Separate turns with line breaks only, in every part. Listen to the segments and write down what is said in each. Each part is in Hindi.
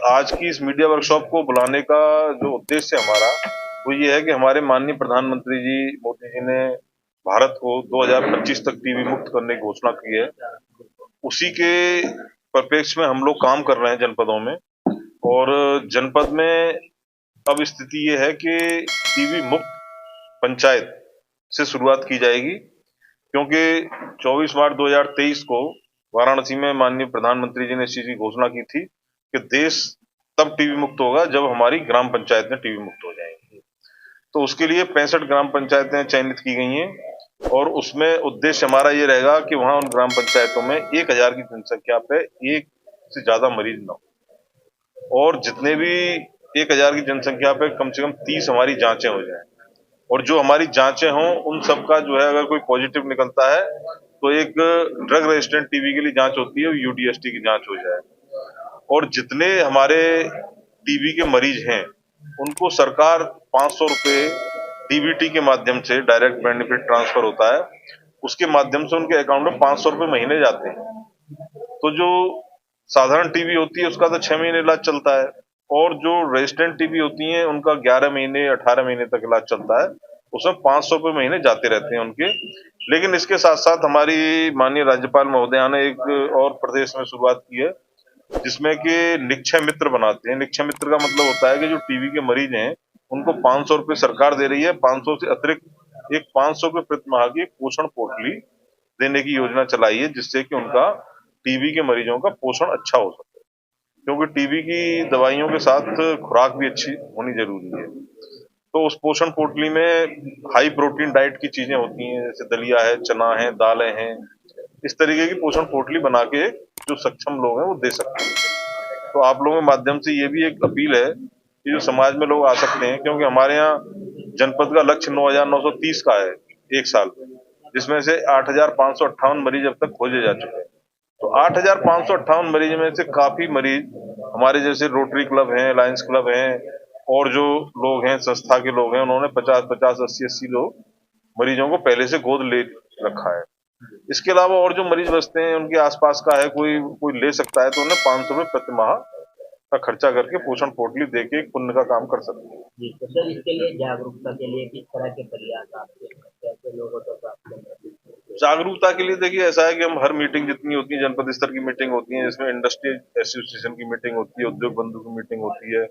आज की इस मीडिया वर्कशॉप को बुलाने का जो उद्देश्य हमारा वो ये है कि हमारे माननीय प्रधानमंत्री जी मोदी जी ने भारत को 2025 तक टीबी मुक्त करने की घोषणा की है। उसी के परिप्रेक्ष्य में हम लोग काम कर रहे हैं जनपदों में। और जनपद में अब स्थिति ये है कि टीबी मुक्त पंचायत से शुरुआत की जाएगी, क्योंकि 24 मार्च 2023 को वाराणसी में माननीय प्रधानमंत्री जी ने इस चीज की घोषणा की थी कि देश तब टीबी मुक्त होगा जब हमारी ग्राम पंचायतें टीबी मुक्त हो जाएंगी। तो उसके लिए 65 ग्राम पंचायतें चयनित की गई हैं और उसमें उद्देश्य हमारा ये रहेगा कि वहां उन ग्राम पंचायतों में 1000 की जनसंख्या पे एक से ज्यादा मरीज न हो, और जितने भी 1000 की जनसंख्या पे कम से कम 30 हमारी जांचें हो जाएं। और जो हमारी जांचें हों उन सबका जो है, अगर कोई पॉजिटिव निकलता है तो एक ड्रग रेजिस्टेंट टीबी के लिए जांच होती है, यूडीएसटी की जांच हो जाए। और जितने हमारे टीबी के मरीज हैं उनको सरकार 500 रुपए डीबीटी के माध्यम से, डायरेक्ट बेनिफिट ट्रांसफर होता है, उसके माध्यम से उनके अकाउंट में 500 रुपए महीने जाते हैं। तो जो साधारण टीबी होती है उसका तो 6 महीने इलाज चलता है, और जो रेजिस्टेंट टीबी होती है उनका 11 महीने 18 महीने तक इलाज चलता है। उसमें 500 रुपए महीने जाते रहते हैं उनके। लेकिन इसके साथ साथ हमारी माननीय राज्यपाल महोदया ने एक और प्रदेश में शुरुआत की है, जिसमें कि निक्षय मित्र बनाते हैं। निक्षय मित्र का मतलब होता है कि जो टीबी के मरीज हैं उनको 500 रुपए सरकार दे रही है, 500 से अतिरिक्त एक 500 रुपए प्रति माह की एक पोषण पोटली देने की योजना चलाई है, जिससे कि उनका टीबी के मरीजों का पोषण अच्छा हो सके। क्योंकि टीबी की दवाइयों के साथ खुराक भी अच्छी होनी जरूरी है। तो उस पोषण पोटली में हाई प्रोटीन डाइट की चीजें होती हैं, जैसे दलिया है, चना है, दालें हैं। इस तरीके की पोषण पोटली बना के जो सक्षम लोग हैं वो दे सकते हैं। तो आप लोगों के माध्यम से ये भी एक अपील है कि जो समाज में लोग आ सकते हैं, क्योंकि हमारे यहाँ जनपद का लक्ष्य 9930 का है एक साल में, जिसमें से 8558 मरीज अब तक खोजे जा चुके हैं। तो 8558 मरीज में से काफी मरीज हमारे जैसे रोटरी क्लब हैं, लायंस क्लब हैं, और जो लोग हैं संस्था के लोग हैं, उन्होंने 50-50, 80-80 लोग मरीजों को पहले से गोद ले रखा है। इसके अलावा और जो मरीज बचते हैं उनके आसपास का है, कोई कोई ले सकता है, तो उन्हें 500 रुपए प्रति माह का खर्चा करके पोषण पोटली देके एक पुण्य का काम कर सकते हैं।
जी, तो सर इसके लिए जागरूकता के लिए किस तरह के प्रयास आपके कैसे लोगों तक प्राप्त करते हैं?
जागरूकता के लिए देखिए ऐसा है कि हम हर मीटिंग जितनी होती है, जनपद स्तर की मीटिंग होती है, जिसमें इंडस्ट्री एसोसिएशन की मीटिंग होती है, उद्योग बंधु की मीटिंग होती है,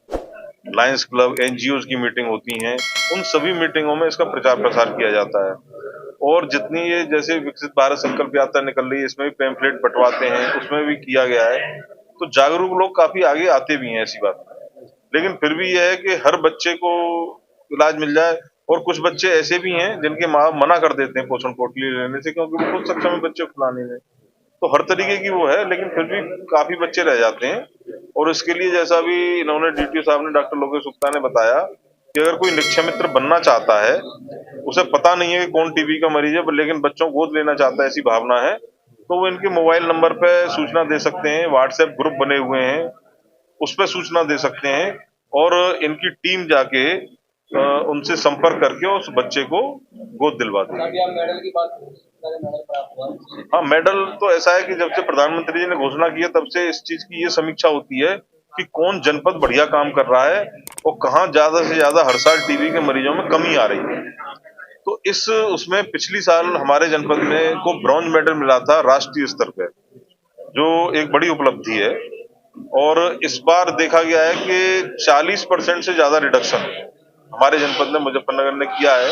लायंस क्लब, एनजीओ की मीटिंग होती हैं, उन सभी मीटिंगों में इसका प्रचार प्रसार किया जाता है। और जितनी ये जैसे विकसित भारत संकल्प यात्रा निकल रही है, इसमें भी पैम्फलेट बंटवाते हैं, उसमें भी किया गया है। तो जागरूक लोग काफी आगे आते भी हैं, ऐसी बात नहीं। लेकिन फिर भी यह है कि हर बच्चे को इलाज मिल जाए। और कुछ बच्चे ऐसे भी हैं जिनके माँ मना कर देते हैं पोषण पोटली लेने से, क्योंकि वो खुद सक्षम है बच्चे को खिलाने में। तो हर तरीके की वो है, लेकिन फिर भी काफी बच्चे रह जाते हैं। और इसके लिए जैसा भी इन्होंने डीटीओ साहब ने, डॉक्टर लोकेश गुप्ता ने बताया कि अगर कोई निक्षय मित्र बनना चाहता है, उसे पता नहीं है कि कौन टीबी का मरीज है, लेकिन बच्चों को गोद लेना चाहता है, ऐसी भावना है, तो वो इनके मोबाइल नंबर पे सूचना दे सकते हैं। व्हाट्सएप ग्रुप बने हुए हैं, उस पर सूचना दे सकते हैं, और इनकी टीम जाके उनसे संपर्क करके उस बच्चे को गोद दिलवाती है।
मेडल की बात,
हाँ, मेडल तो ऐसा है कि जब से प्रधानमंत्री जी ने घोषणा की है तब से इस चीज की ये समीक्षा होती है कि कौन जनपद बढ़िया काम कर रहा है और कहाँ ज्यादा से ज्यादा हर साल टीबी के मरीजों में कमी आ रही है। तो इस उसमें पिछली साल हमारे जनपद में को ब्रॉन्ज मेडल मिला था राष्ट्रीय स्तर पे, जो एक बड़ी उपलब्धि है। और इस बार देखा गया है कि 40% से ज्यादा रिडक्शन हमारे जनपद में, मुजफ्फरनगर ने किया है,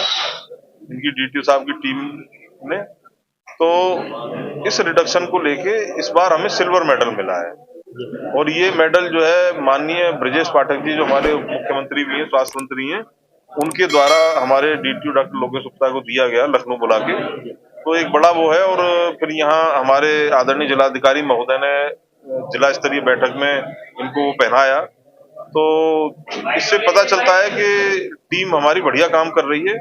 इनकी डीटीओ साहब की टीम ने। तो इस रिडक्शन को लेके इस बार हमें सिल्वर मेडल मिला है। और ये मेडल जो है माननीय ब्रजेश पाठक जी, जो हमारे उप मुख्यमंत्री भी हैं, स्वास्थ्य मंत्री हैं, उनके द्वारा हमारे डीटीओ डॉक्टर लोकेश गुप्ता को दिया गया लखनऊ बुला के। तो एक बड़ा वो है। और फिर यहाँ हमारे आदरणीय जिलाधिकारी महोदय ने जिला स्तरीय बैठक में इनको पहनाया। तो इससे पता चलता है कि टीम हमारी बढ़िया काम कर रही है।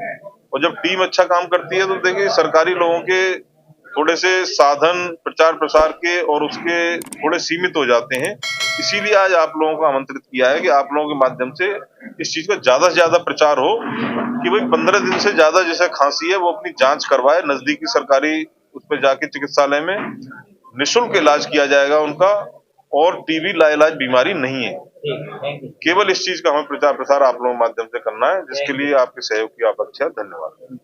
और जब टीम अच्छा काम करती है तो देखिए सरकारी लोगों के थोड़े से साधन प्रचार प्रसार के और उसके थोड़े सीमित हो जाते हैं। इसीलिए आज आप लोगों को आमंत्रित किया है कि आप लोगों के माध्यम से इस चीज का ज्यादा से ज्यादा प्रचार हो, कि भाई 15 दिन से ज्यादा जैसे खांसी है वो अपनी जांच करवाए, नजदीकी सरकारी उस पर जाके चिकित्सालय में निःशुल्क इलाज किया जाएगा उनका। और टीबी लाइलाज बीमारी नहीं है।
ठीक, थैंक यू।
केवल इस चीज का हमें प्रचार प्रसार आप लोगों के माध्यम से करना है, जिसके लिए आपके सहयोग की अपेक्षा। धन्यवाद।